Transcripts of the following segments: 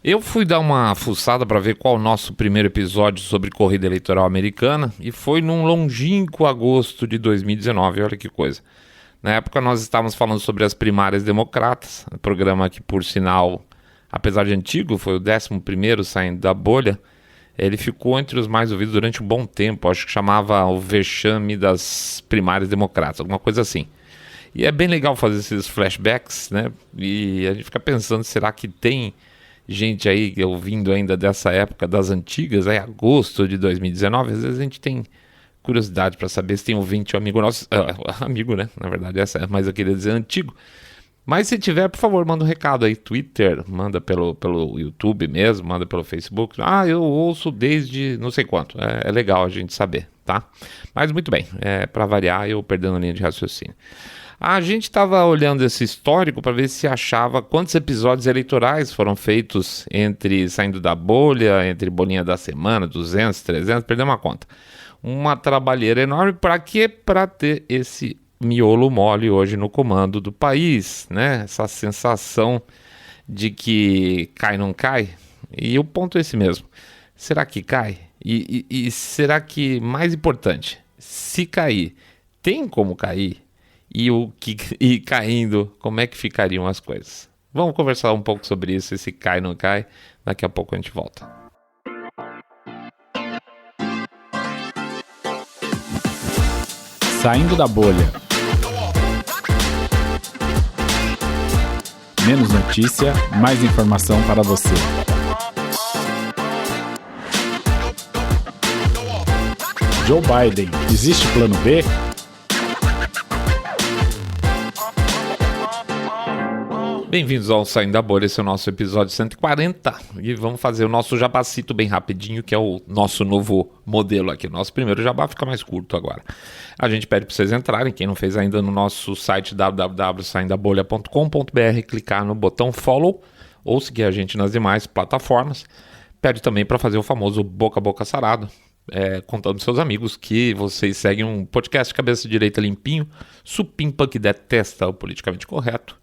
Eu fui dar uma fuçada para ver qual o nosso primeiro episódio sobre corrida eleitoral americana e foi num longínquo agosto de 2019, olha que coisa. Na época nós estávamos falando sobre as primárias democratas, um programa que, por sinal, apesar de antigo, foi o 11º saindo da bolha. Ele ficou entre os mais ouvidos durante um bom tempo, acho que chamava o vexame das primárias democratas, alguma coisa assim. E é bem legal fazer esses flashbacks, né? E a gente fica pensando, será que tem gente aí ouvindo ainda dessa época das antigas, aí agosto de 2019, às vezes a gente tem curiosidade para saber se tem ouvinte ou amigo nosso, amigo, né? Na verdade, essa é mais eu queria dizer antigo. Mas se tiver, por favor, manda um recado aí, Twitter, manda pelo YouTube mesmo, manda pelo Facebook. Eu ouço desde não sei quanto. É legal a gente saber, tá? Mas muito bem, para variar, eu perdendo a linha de raciocínio. A gente estava olhando esse histórico para ver se achava quantos episódios eleitorais foram feitos entre saindo da bolha, entre bolinha da semana, 200, 300, perdeu uma conta. Uma trabalheira enorme, para quê? Para ter esse miolo mole hoje no comando do país, né? Essa sensação de que cai não cai. E o ponto é esse mesmo. Será que cai? E será que, mais importante, se cair, tem como cair? E caindo, como é que ficariam as coisas? Vamos conversar um pouco sobre isso, se cai ou não cai. Daqui a pouco a gente volta. Saindo da bolha. Menos notícia, mais informação para você. Joe Biden, existe plano B? Bem-vindos ao Saindo da Bolha, esse é o nosso episódio 140 e vamos fazer o nosso jabacito bem rapidinho, que é o nosso novo modelo aqui. O nosso primeiro jabá fica mais curto agora. A gente pede para vocês entrarem, quem não fez ainda, no nosso site www.saindabolha.com.br, clicar no botão follow ou seguir a gente nas demais plataformas. Pede também para fazer o famoso boca a boca sarado, contando para seus amigos que vocês seguem um podcast cabeça direita limpinho, supimpa que detesta o politicamente correto.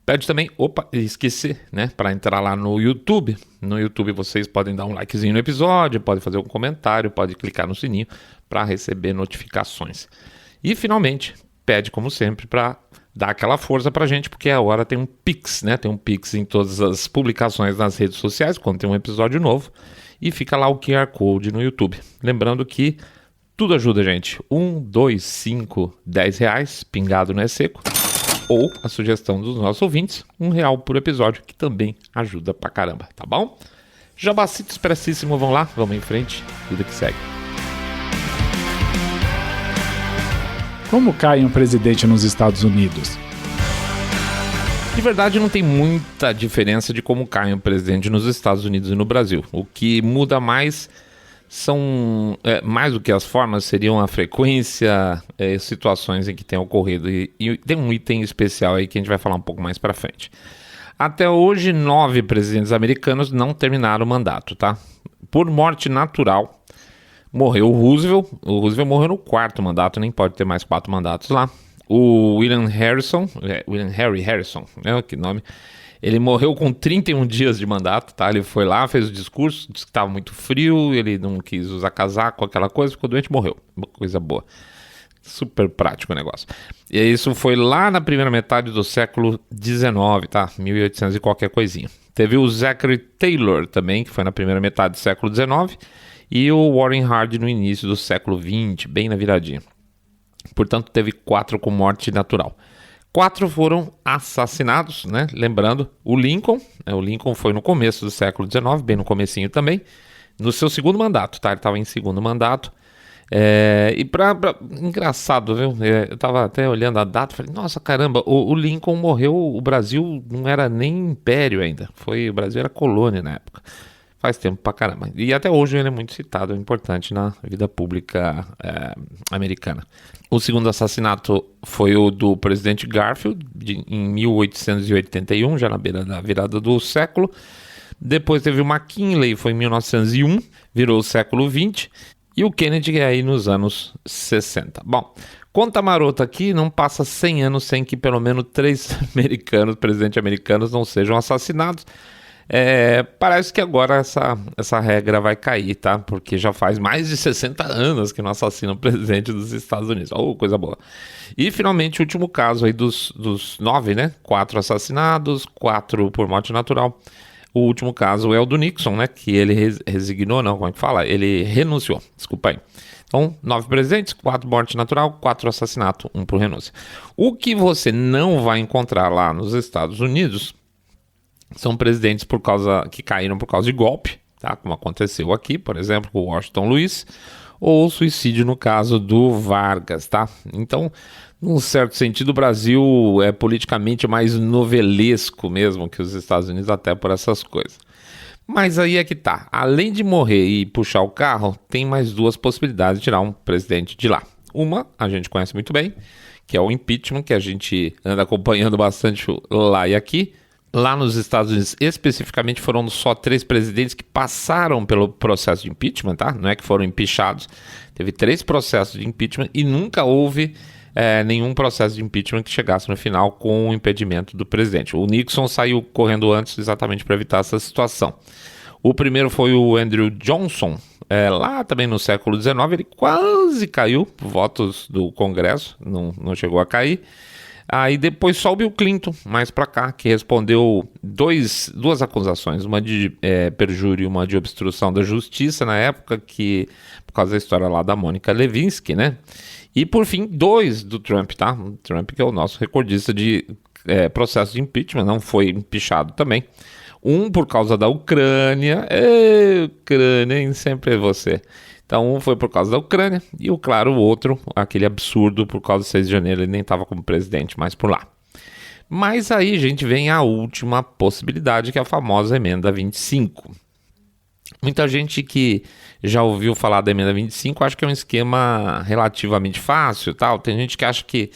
Pede também, esqueci, né, para entrar lá no YouTube. No YouTube vocês podem dar um likezinho no episódio, podem fazer um comentário, podem clicar no sininho para receber notificações. E finalmente, pede como sempre para dar aquela força pra gente, porque agora tem um Pix, né? Tem um Pix em todas as publicações nas redes sociais, quando tem um episódio novo, e fica lá o QR Code no YouTube. Lembrando que tudo ajuda, gente. 1, 2, 5, 10 reais, pingado não é seco. Ou a sugestão dos nossos ouvintes, R$1 por episódio, que também ajuda pra caramba, tá bom? Jabacito expressíssimo, vamos lá, vamos em frente, vida que segue. Como cai um presidente nos Estados Unidos? De verdade, não tem muita diferença de como cai um presidente nos Estados Unidos e no Brasil. O que muda mais são, mais do que as formas, seriam a frequência, situações em que tem ocorrido. E tem um item especial aí que a gente vai falar um pouco mais pra frente. Até hoje, 9 presidentes americanos não terminaram o mandato, tá? Por morte natural, morreu o Roosevelt. O Roosevelt morreu no 4º mandato, nem pode ter mais 4 mandatos lá. O William Henry Harrison, né? Que nome... Ele morreu com 31 dias de mandato, tá? Ele foi lá, fez o discurso, disse que estava muito frio, ele não quis usar casaco, aquela coisa, ficou doente e morreu. Uma coisa boa. Super prático o negócio. E isso foi lá na primeira metade do século XIX, tá? 1800 e qualquer coisinha. Teve o Zachary Taylor também, que foi na primeira metade do século XIX, e o Warren Harding no início do século XX, bem na viradinha. Portanto, teve 4 com morte natural. 4 foram assassinados, né? Lembrando, o Lincoln foi no começo do século XIX, bem no comecinho também, no seu 2º mandato, tá? Ele estava em 2º mandato. Engraçado, viu? Eu estava até olhando a data e falei, nossa, caramba, o Lincoln morreu, o Brasil não era nem império ainda, o Brasil era colônia na época. Faz tempo pra caramba. E até hoje ele é muito citado, é importante na vida pública americana. O segundo assassinato foi o do presidente Garfield, em 1881, já na beira da virada do século. Depois teve o McKinley, foi em 1901, virou o século XX. E o Kennedy é aí nos anos 60. Bom, conta marota aqui, não passa 100 anos sem que pelo menos 3 presidentes americanos não sejam assassinados. Parece que agora essa regra vai cair, tá? Porque já faz mais de 60 anos que não assassinam o presidente dos Estados Unidos. Oh, coisa boa. E finalmente o último caso aí dos 9, né? 4 assassinados, 4 por morte natural. O último caso é o do Nixon, né? Que ele resignou, não, como é que fala? Ele renunciou, desculpa aí. Então, 9 presidentes, 4 morte natural, 4 assassinato, 1 por renúncia. O que você não vai encontrar lá nos Estados Unidos são presidentes que caíram por causa de golpe, tá? Como aconteceu aqui, por exemplo, com o Washington Luiz, ou suicídio no caso do Vargas, tá? Então, num certo sentido, o Brasil é politicamente mais novelesco mesmo que os Estados Unidos, até por essas coisas. Mas aí é que tá, além de morrer e puxar o carro, tem mais 2 possibilidades de tirar um presidente de lá. Uma, a gente conhece muito bem, que é o impeachment, que a gente anda acompanhando bastante lá e aqui. Lá nos Estados Unidos, especificamente, foram só 3 presidentes que passaram pelo processo de impeachment, tá? Não é que foram impeachados. Teve 3 processos de impeachment e nunca houve nenhum processo de impeachment que chegasse no final com o impedimento do presidente. O Nixon saiu correndo antes exatamente para evitar essa situação. O primeiro foi o Andrew Johnson, lá também no século XIX, ele quase caiu por votos do Congresso, não chegou a cair. Aí depois só o Bill Clinton, mais pra cá, que respondeu duas acusações, uma de perjúrio e uma de obstrução da justiça na época, por causa da história lá da Mônica Lewinsky, né? E por fim, 2 do Trump, tá? O Trump, que é o nosso recordista de processo de impeachment, não foi empichado também. Um por causa da Ucrânia, Ucrânia, hein? Sempre é você. Então, um foi por causa da Ucrânia e, claro, o outro, aquele absurdo, por causa do 6 de janeiro, ele nem estava como presidente mais por lá. Mas aí, gente, vem a última possibilidade, que é a famosa Emenda 25. Muita gente que já ouviu falar da Emenda 25 acha que é um esquema relativamente fácil, tal. Tem gente que acha que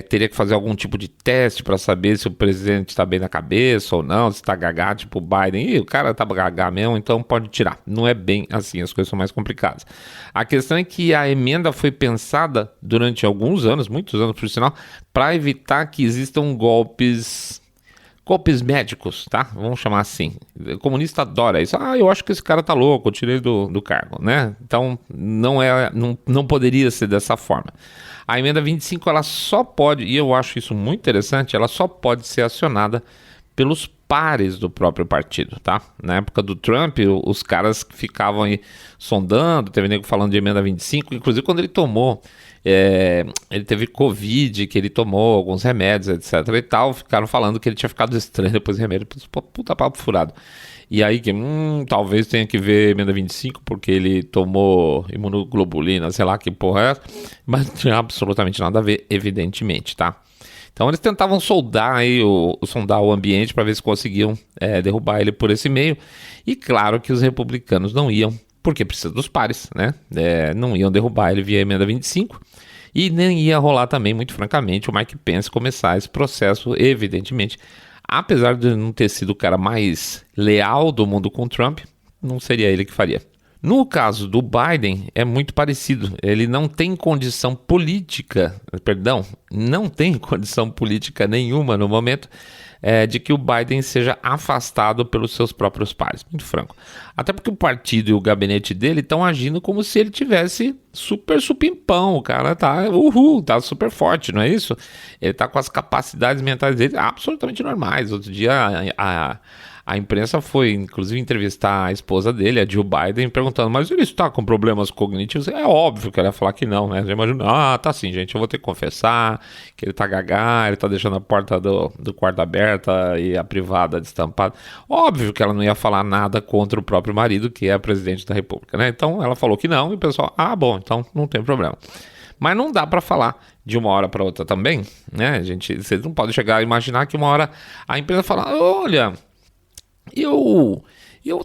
teria que fazer algum tipo de teste para saber se o presidente está bem na cabeça ou não, se está gagá, tipo o Biden. O cara tá gagá mesmo, então pode tirar. Não é bem assim, as coisas são mais complicadas. A questão é que a emenda foi pensada durante alguns anos, muitos anos por sinal, para evitar que existam golpes médicos, tá? Vamos chamar assim. O comunista adora isso. Eu acho que esse cara tá louco, eu tirei do cargo, né? Então, não poderia ser dessa forma. A emenda 25, ela só pode, e eu acho isso muito interessante, ela só pode ser acionada pelos pares do próprio partido, tá? Na época do Trump, os caras ficavam aí sondando, teve nego falando de emenda 25, inclusive quando ele tomou, ele teve Covid, que ele tomou alguns remédios, etc e tal, ficaram falando que ele tinha ficado estranho depois do remédio, puta papo furado. E aí que, talvez tenha que ver emenda 25, porque ele tomou imunoglobulina, sei lá que porra é essa, mas não tinha absolutamente nada a ver, evidentemente, tá? Então eles tentavam sondar o ambiente para ver se conseguiam derrubar ele por esse meio. E claro que os republicanos não iam, porque precisa dos pares, né? Não iam derrubar ele via emenda 25. E nem ia rolar também, muito francamente, o Mike Pence começar esse processo, evidentemente. Apesar de não ter sido o cara mais leal do mundo com o Trump, não seria ele que faria. No caso do Biden, é muito parecido. Ele não tem condição política nenhuma no momento de que o Biden seja afastado pelos seus próprios pares. Muito franco. Até porque o partido e o gabinete dele estão agindo como se ele tivesse super supimpão. O cara tá super forte, não é isso? Ele tá com as capacidades mentais dele absolutamente normais. Outro dia a imprensa foi, inclusive, entrevistar a esposa dele, a Jill Biden, perguntando, mas ele está com problemas cognitivos? É óbvio que ela ia falar que não, né? Você imagina, tá sim, gente, eu vou ter que confessar que ele tá gagá, ele tá deixando a porta do quarto aberta e a privada destampada. Óbvio que ela não ia falar nada contra o próprio marido, que é presidente da República, né? Então, ela falou que não, e o pessoal, bom, então não tem problema. Mas não dá para falar de uma hora para outra também, né, gente? Você não pode chegar a imaginar que uma hora a imprensa fala, olha... Eu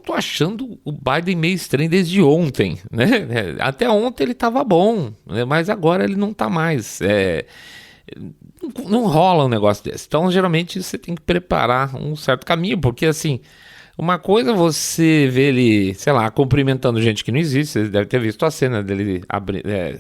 tô achando o Biden meio estranho desde ontem, né? Até ontem ele tava bom, né? Mas agora ele não tá mais. Não rola um negócio desse. Então, geralmente, você tem que preparar um certo caminho, porque assim, uma coisa é você ver ele, sei lá, cumprimentando gente que não existe. Você deve ter visto a cena dele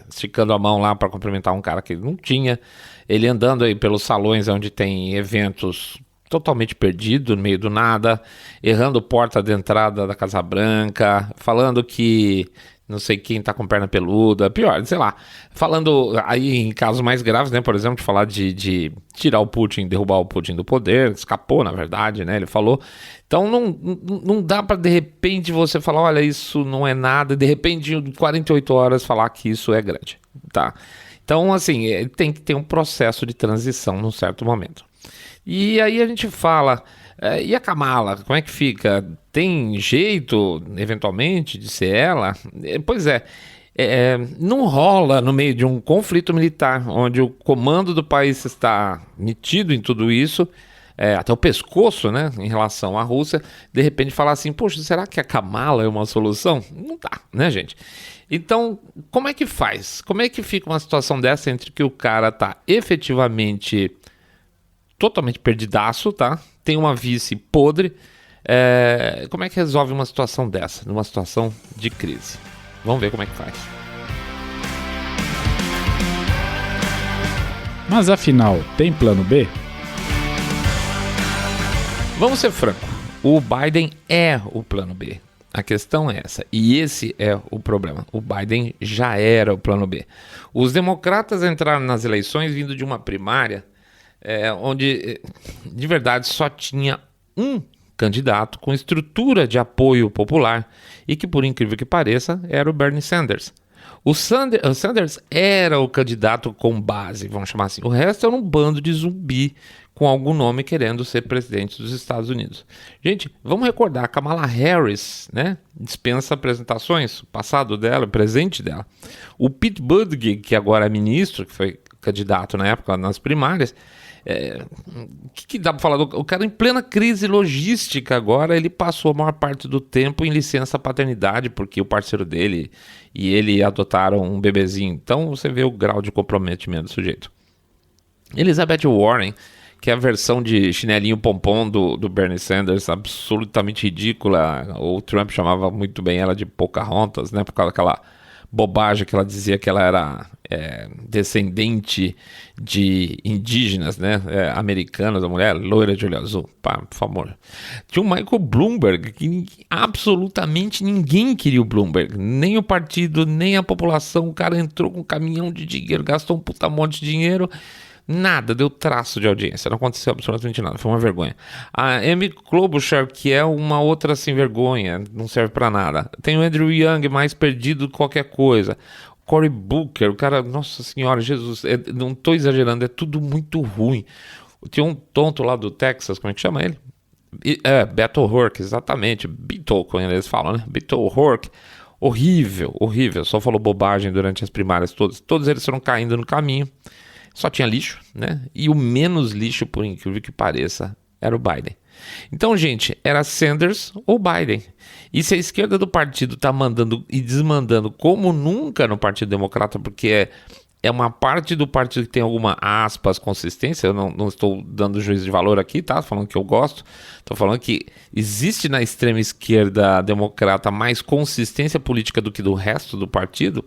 esticando a mão lá para cumprimentar um cara que ele não tinha. Ele andando aí pelos salões onde tem eventos totalmente perdido no meio do nada, errando porta de entrada da Casa Branca, falando que não sei quem tá com perna peluda, pior, sei lá, falando aí em casos mais graves, né, por exemplo, de falar de tirar o Putin, derrubar o Putin do poder, escapou, na verdade, né, ele falou. Então não dá pra de repente você falar, olha, isso não é nada, e de repente em 48 horas falar que isso é grande, tá? Então, assim, tem que ter um processo de transição num certo momento. E aí a gente fala, e a Kamala, como é que fica? Tem jeito, eventualmente, de ser ela? Pois é, não rola no meio de um conflito militar, onde o comando do país está metido em tudo isso, até o pescoço, né, em relação à Rússia, de repente falar assim, poxa, será que a Kamala é uma solução? Não dá, né, gente? Então, como é que faz? Como é que fica uma situação dessa entre que o cara tá efetivamente totalmente perdidaço, tá? Tem uma vice podre. Como é que resolve uma situação dessa? Numa situação de crise. Vamos ver como é que faz. Mas afinal, tem plano B? Vamos ser franco. O Biden é o plano B. A questão é essa. E esse é o problema. O Biden já era o plano B. Os democratas entraram nas eleições vindo de uma primária onde, de verdade, só tinha um candidato com estrutura de apoio popular e que, por incrível que pareça, era o Bernie Sanders. O Sanders era o candidato com base, vamos chamar assim. O resto era um bando de zumbi com algum nome querendo ser presidente dos Estados Unidos. Gente, vamos recordar, a Kamala Harris, né, dispensa apresentações, o passado dela, o presente dela. O Pete Buttigieg, que agora é ministro, que foi candidato na época nas primárias, o que dá para falar? O cara em plena crise logística agora, ele passou a maior parte do tempo em licença paternidade, porque o parceiro dele e ele adotaram um bebezinho. Então você vê o grau de comprometimento do sujeito. Elizabeth Warren, que é a versão de chinelinho pompom do Bernie Sanders, absolutamente ridícula. O Trump chamava muito bem ela de Pocahontas, né, por causa daquela bobagem que ela dizia que ela era descendente de indígenas, né, americanas, a mulher loira de olho azul, pá, por favor. Tinha o Michael Bloomberg, que absolutamente ninguém queria o Bloomberg, nem o partido, nem a população. O cara entrou com um caminhão de dinheiro, gastou um puta monte de dinheiro, nada, deu traço de audiência, não aconteceu absolutamente nada, foi uma vergonha. A Amy Klobuchar, que é uma outra sem vergonha, não serve pra nada. Tem o Andrew Yang, mais perdido que qualquer coisa. Cory Booker, o cara, nossa senhora, Jesus, não tô exagerando, é tudo muito ruim. Tinha um tonto lá do Texas, como é que chama ele? Beto O'Rourke, exatamente, Beto, como eles falam, né? Beto O'Rourke, horrível, só falou bobagem durante as primárias todos eles foram caindo no caminho. Só tinha lixo, né? E o menos lixo, por incrível que pareça, era o Biden. Então, gente, era Sanders ou Biden. E se a esquerda do partido está mandando e desmandando como nunca no Partido Democrata, porque é uma parte do partido que tem alguma, aspas, consistência, eu não estou dando juízo de valor aqui, tá? Estou falando que eu gosto. Estou falando que existe na extrema esquerda democrata mais consistência política do que do resto do partido.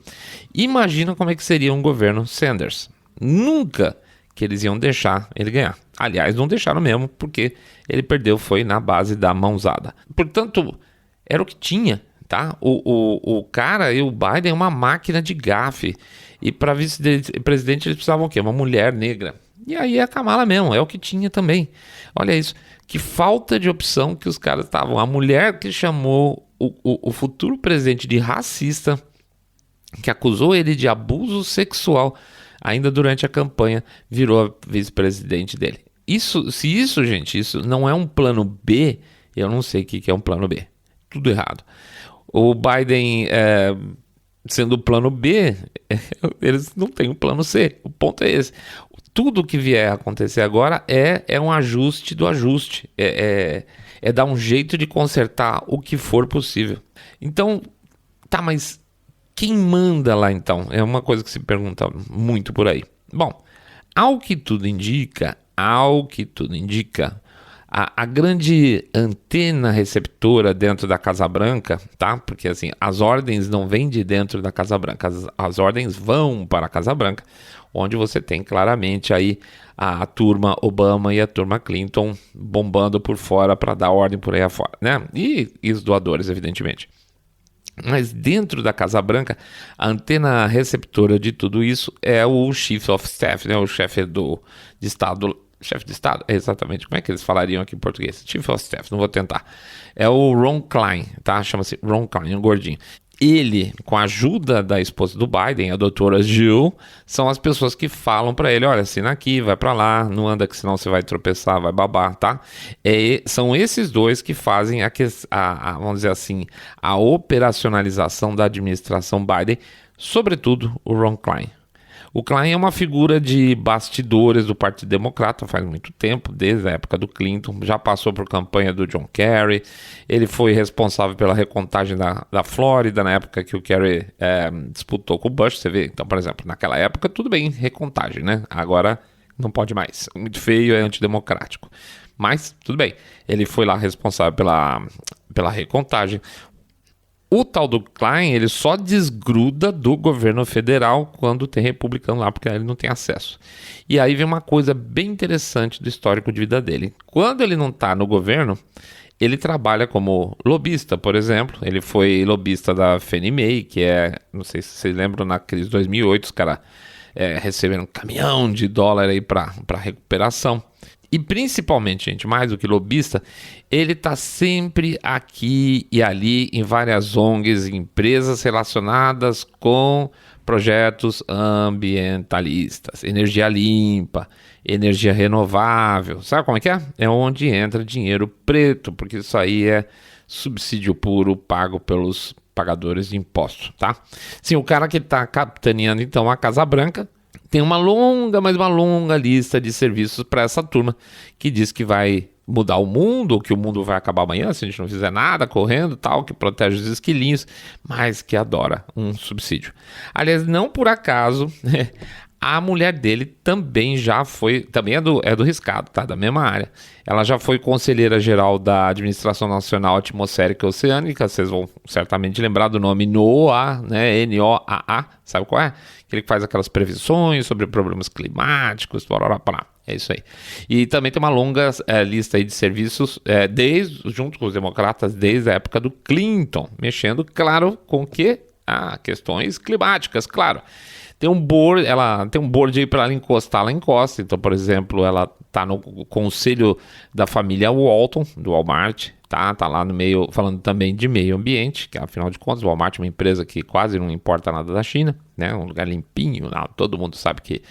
Imagina como é que seria um governo Sanders. Nunca que eles iam deixar ele ganhar. Aliás, não deixaram mesmo, porque ele perdeu, foi na base da mãozada. Portanto, era o que tinha, tá? O cara e o Biden é uma máquina de gafe. E para vice-presidente eles precisavam o quê? Uma mulher negra. E aí é a Kamala mesmo, é o que tinha também. Olha isso, que falta de opção que os caras estavam. A mulher que chamou o futuro presidente de racista, que acusou ele de abuso sexual, ainda durante a campanha, virou a vice-presidente dele. Se isso, gente, isso não é um plano B, eu não sei o que é um plano B. Tudo errado. O Biden, sendo o plano B, eles não têm um plano C. O ponto é esse. Tudo que vier a acontecer agora é um ajuste do ajuste. É dar um jeito de consertar o que for possível. Então, tá, mas quem manda lá então? É uma coisa que se pergunta muito por aí. Bom, ao que tudo indica, a grande antena receptora dentro da Casa Branca, tá? Porque assim, as ordens não vêm de dentro da Casa Branca, as ordens vão para a Casa Branca, onde você tem claramente aí a turma Obama e a turma Clinton bombando por fora para dar ordem por aí afora, né? E os doadores, evidentemente. Mas dentro da Casa Branca, a antena receptora de tudo isso é o Chief of Staff, né? O chefe de Estado. Chefe de Estado? É exatamente. Como é que eles falariam aqui em português? Chief of Staff, não vou tentar. É o Ron Klein, tá? Chama-se Ron Klein, um gordinho. Ele, com a ajuda da esposa do Biden, a doutora Jill, são as pessoas que falam para ele, olha, assina aqui, vai para lá, não anda que senão você vai tropeçar, vai babar, tá? São esses dois que fazem vamos dizer assim, a operacionalização da administração Biden, sobretudo o Ron Klein. O Klein é uma figura de bastidores do Partido Democrata faz muito tempo, desde a época do Clinton, já passou por campanha do John Kerry, ele foi responsável pela recontagem da Flórida, na época que o Kerry disputou com o Bush, você vê, então, por exemplo, naquela época, tudo bem, recontagem, né? Agora não pode mais, muito feio, é antidemocrático, mas tudo bem, ele foi lá responsável pela recontagem. O tal do Klein, ele só desgruda do governo federal quando tem republicano lá, porque aí ele não tem acesso. E aí vem uma coisa bem interessante do histórico de vida dele. Quando ele não está no governo, ele trabalha como lobista, por exemplo. Ele foi lobista da Fannie Mae, que não sei se vocês lembram, na crise de 2008, os caras receberam um caminhão de dólar aí para recuperação. E principalmente, gente, mais do que lobista, ele está sempre aqui e ali em várias ONGs, empresas relacionadas com projetos ambientalistas, energia limpa, energia renovável. Sabe como é que é? É onde entra dinheiro preto, porque isso aí é subsídio puro pago pelos pagadores de impostos, tá? Sim, o cara que está capitaneando então a Casa Branca tem uma longa lista de serviços para essa turma que diz que vai mudar o mundo, ou que o mundo vai acabar amanhã se a gente não fizer nada, correndo tal, que protege os esquilinhos, mas que adora um subsídio. Aliás, não por acaso, a mulher dele também já foi, também é do riscado, tá? Da mesma área. Ela já foi conselheira geral da Administração Nacional Atmosférica e Oceânica, vocês vão certamente lembrar do nome NOAA, né? NOAA, sabe qual é? Aquele que faz aquelas previsões sobre problemas climáticos, é isso aí. E também tem uma longa lista aí de serviços, junto com os democratas, desde a época do Clinton, mexendo, claro, com questões climáticas, claro. Ela tem um board aí para ela encostar, ela encosta. Então, por exemplo, ela tá no conselho da família Walton, do Walmart, tá lá no meio, falando também de meio ambiente, que afinal de contas o Walmart é uma empresa que quase não importa nada da China, né? Um lugar limpinho, todo mundo sabe que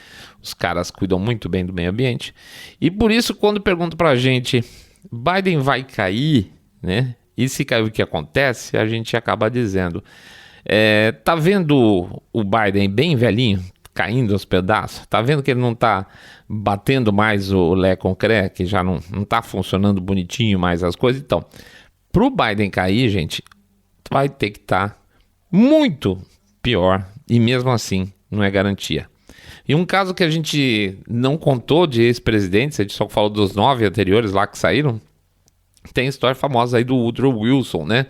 os caras cuidam muito bem do meio ambiente. E por isso, quando perguntam pra gente, Biden vai cair, né? E se cair, o que acontece? A gente acaba dizendo, tá vendo o Biden bem velhinho, caindo aos pedaços? Tá vendo que ele não tá batendo mais o Lé com Cré, que já não tá funcionando bonitinho mais as coisas? Então, pro Biden cair, gente, vai ter que estar muito pior, e mesmo assim não é garantia. E um caso que a gente não contou de ex-presidentes, a gente só falou dos 9 anteriores lá que saíram, tem a história famosa aí do Woodrow Wilson, né?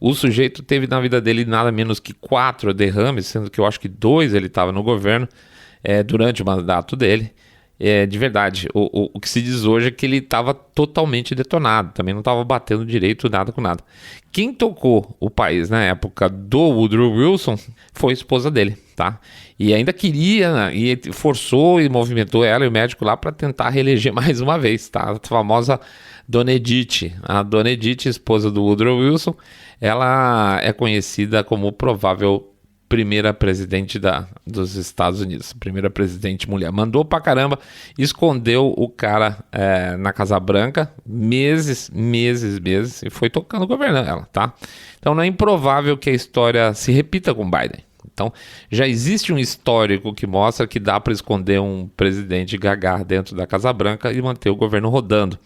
O sujeito teve na vida dele nada menos que 4 derrames, sendo que eu acho que 2 ele estava no governo durante o mandato dele. De verdade, o que se diz hoje é que ele estava totalmente detonado, também não estava batendo direito nada com nada. Quem tocou o país na época do Woodrow Wilson foi a esposa dele, tá? E ainda queria, e forçou e movimentou ela e o médico lá para tentar reeleger mais uma vez, tá? A famosa Dona Edith. A Dona Edith, esposa do Woodrow Wilson, ela é conhecida como provável primeira presidente dos Estados Unidos, primeira presidente mulher. Mandou pra caramba, escondeu o cara na Casa Branca meses, e foi tocando o governo ela, tá? Então não é improvável que a história se repita com Biden. Então já existe um histórico que mostra que dá para esconder um presidente gaga dentro da Casa Branca e manter o governo rodando,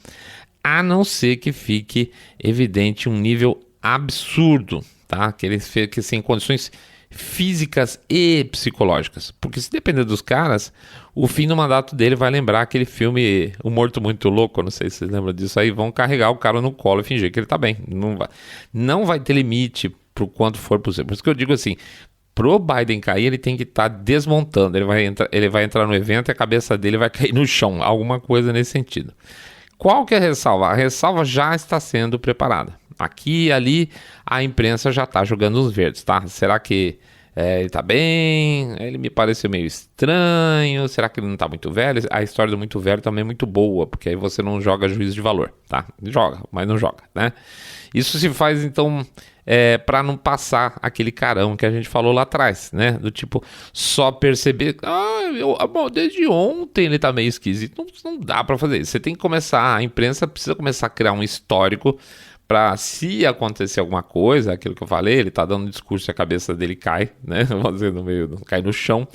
a não ser que fique evidente um nível absurdo, tá? Que ele fique sem condições físicas e psicológicas, porque se depender dos caras, o fim do mandato dele vai lembrar aquele filme O Morto Muito Louco, não sei se vocês lembram disso aí, vão carregar o cara no colo e fingir que ele tá bem, não vai ter limite pro quanto for possível. Por isso que eu digo assim, Pro Biden cair, ele tem que estar desmontando. Ele vai entrar no evento e a cabeça dele vai cair no chão. Alguma coisa nesse sentido. Qual que é a ressalva? A ressalva já está sendo preparada. Aqui e ali a imprensa já está jogando os verdes, tá? Será que ele tá bem? Ele me pareceu meio estranho. Será que ele não tá muito velho? A história do muito velho também é muito boa, porque aí você não joga juízo de valor, tá? Joga, mas não joga, né? Isso se faz, então, para não passar aquele carão que a gente falou lá atrás, né? Do tipo, só perceber, desde ontem ele tá meio esquisito. Não dá para fazer isso. Você tem que começar, a imprensa precisa começar a criar um histórico para, se acontecer alguma coisa, aquilo que eu falei, ele tá dando um discurso e a cabeça dele cai, né? Vamos dizer, cai no chão.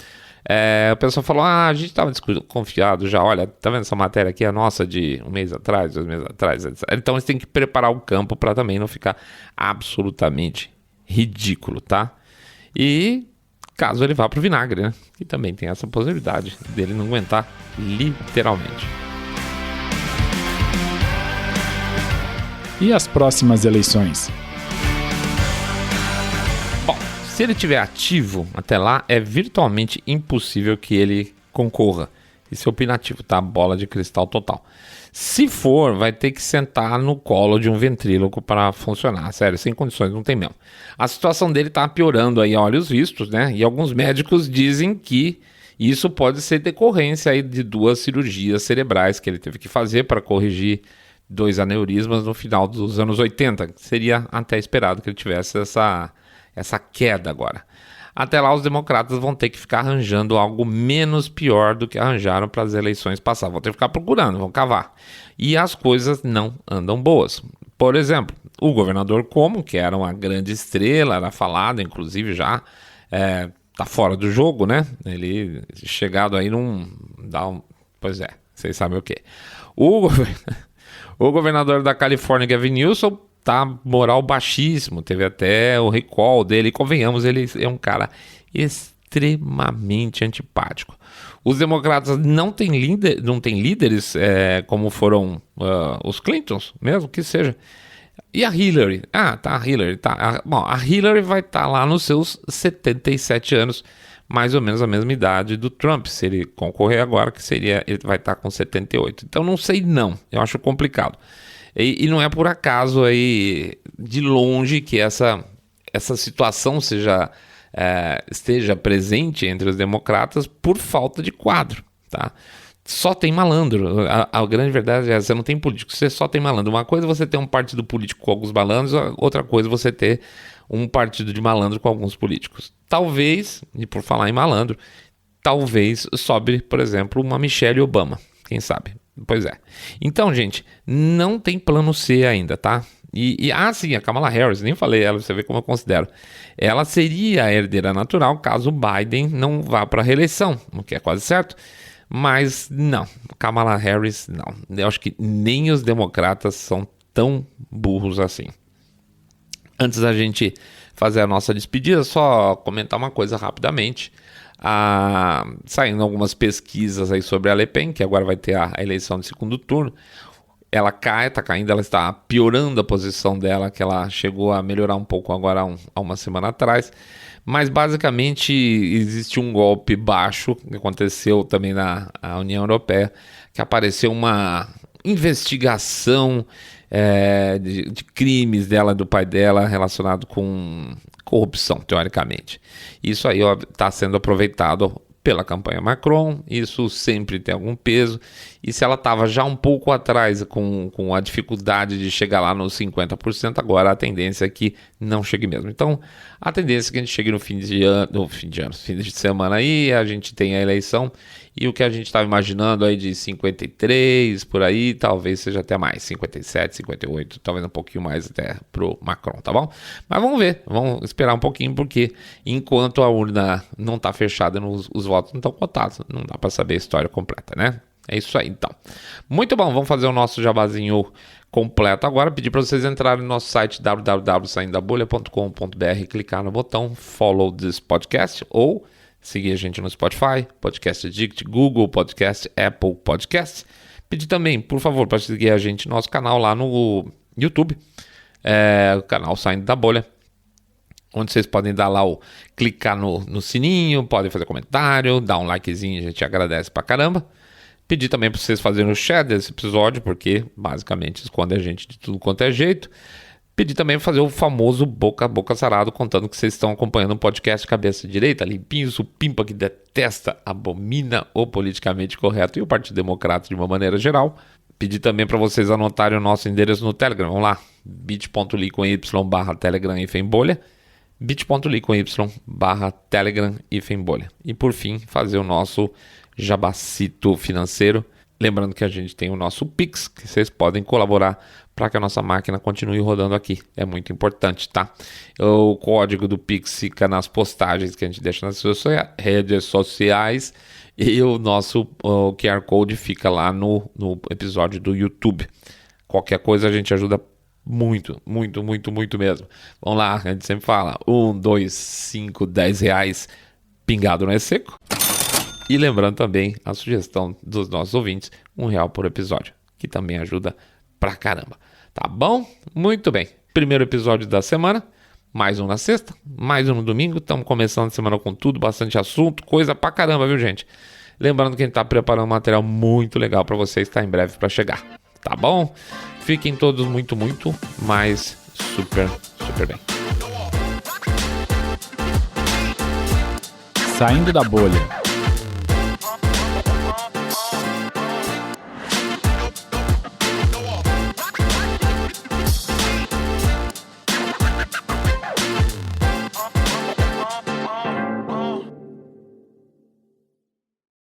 O pessoal falou, a gente estava confiado já, olha, tá vendo essa matéria aqui, é nossa de 1 mês atrás, 2 meses atrás, etc. Então eles têm que preparar o campo para também não ficar absolutamente ridículo, tá? E caso ele vá pro vinagre, né? E também tem essa possibilidade dele não aguentar literalmente. E as próximas eleições? Bom, se ele estiver ativo até lá, é virtualmente impossível que ele concorra. Isso é opinativo, tá? Bola de cristal total. Se for, vai ter que sentar no colo de um ventríloco para funcionar. Sério, sem condições, não tem mesmo. A situação dele tá piorando aí a olhos vistos, né? E alguns médicos dizem que isso pode ser decorrência aí de 2 cirurgias cerebrais que ele teve que fazer para corrigir 2 aneurismas no final dos anos 80. Seria até esperado que ele tivesse essa queda agora. Até lá, os democratas vão ter que ficar arranjando algo menos pior do que arranjaram para as eleições passadas. Vão ter que ficar procurando, vão cavar. E as coisas não andam boas. Por exemplo, o governador Cuomo, que era uma grande estrela, era falado, inclusive já, tá fora do jogo, né? Ele chegado aí não dá um... Pois é, vocês sabem o quê. O governador da Califórnia, Gavin Newsom, tá moral baixíssimo, teve até o recall dele, e convenhamos, ele é um cara extremamente antipático. Os democratas não têm líderes como foram os Clintons, mesmo que seja. E a Hillary? Bom, a Hillary vai estar lá nos seus 77 anos, mais ou menos a mesma idade do Trump, se ele concorrer agora, ele vai estar com 78. Então não sei não, eu acho complicado. E não é por acaso aí, de longe, que essa situação esteja presente entre os democratas por falta de quadro, tá? Só tem malandro. A grande verdade é, você não tem político, você só tem malandro. Uma coisa é você ter um partido político com alguns malandros, outra coisa é você ter um partido de malandro com alguns políticos. Talvez, e por falar em malandro, talvez sobre, por exemplo, uma Michelle Obama, quem sabe? Pois é. Então, gente, não tem plano C ainda, tá? Sim, a Kamala Harris, nem falei ela, você vê como eu considero. Ela seria a herdeira natural caso o Biden não vá para a reeleição, o que é quase certo. Mas não, Kamala Harris não. Eu acho que nem os democratas são tão burros assim. Antes da gente fazer a nossa despedida, só comentar uma coisa rapidamente. Saindo algumas pesquisas aí sobre a Le Pen, que agora vai ter a eleição de segundo turno. Ela está caindo, ela está piorando a posição dela, que ela chegou a melhorar um pouco agora há uma semana atrás. Mas basicamente existe um golpe baixo que aconteceu também na União Europeia, que apareceu uma investigação de crimes dela, do pai dela, relacionado com corrupção, teoricamente. Isso aí está sendo aproveitado pela campanha Macron, isso sempre tem algum peso, e se ela estava já um pouco atrás com a dificuldade de chegar lá nos 50%, agora a tendência é que não chegue mesmo. Então, a tendência é que a gente chegue no fim de semana aí, a gente tem a eleição, e o que a gente estava imaginando aí de 53, por aí, talvez seja até mais, 57, 58, talvez um pouquinho mais até pro Macron, tá bom? Mas vamos ver, vamos esperar um pouquinho, porque enquanto a urna não está fechada, os votos não estão contados, não dá para saber a história completa, né? É isso aí, então. Muito bom, vamos fazer o nosso jabazinho completo agora. Pedir para vocês entrarem no nosso site www.saindabolha.com.br, clicar no botão Follow this podcast ou seguir a gente no Spotify, Podcast Addict, Google Podcast, Apple Podcast. Pedir também, por favor, para seguir a gente no nosso canal lá no YouTube, o canal Saindo da Bolha. onde vocês podem dar lá clicar no sininho, podem fazer comentário, dar um likezinho, a gente agradece pra caramba. Pedir também para vocês fazerem o share desse episódio, porque basicamente esconde a gente de tudo quanto é jeito. Pedir também para fazer o famoso boca a boca sarado, contando que vocês estão acompanhando um podcast cabeça direita, limpinho, supimpa, que detesta, abomina o politicamente correto e o Partido Democrata de uma maneira geral. Pedir também para vocês anotarem o nosso endereço no Telegram. Vamos lá, bit.ly/telegram-bolha, bit.ly/telegram-bolha. E por fim, fazer o nosso jabacito financeiro. Lembrando que a gente tem o nosso Pix, que vocês podem colaborar para que a nossa máquina continue rodando aqui. É muito importante, tá? O código do Pix fica nas postagens que a gente deixa nas redes sociais e o nosso QR Code fica lá no episódio do YouTube. Qualquer coisa a gente ajuda muito, muito, muito, muito mesmo. Vamos lá, a gente sempre fala 1, 2, 5, 10 reais pingado não é seco. E lembrando também a sugestão dos nossos ouvintes, R$1 por episódio, que também ajuda pra caramba. Tá bom? Muito bem. Primeiro episódio da semana, mais um na sexta, mais um no domingo. Estamos começando a semana com tudo, bastante assunto, coisa pra caramba, viu, gente? Lembrando que a gente tá preparando um material muito legal pra vocês, tá em breve pra chegar. Tá bom? Fiquem todos muito, muito, mas super, super bem. Saindo da bolha.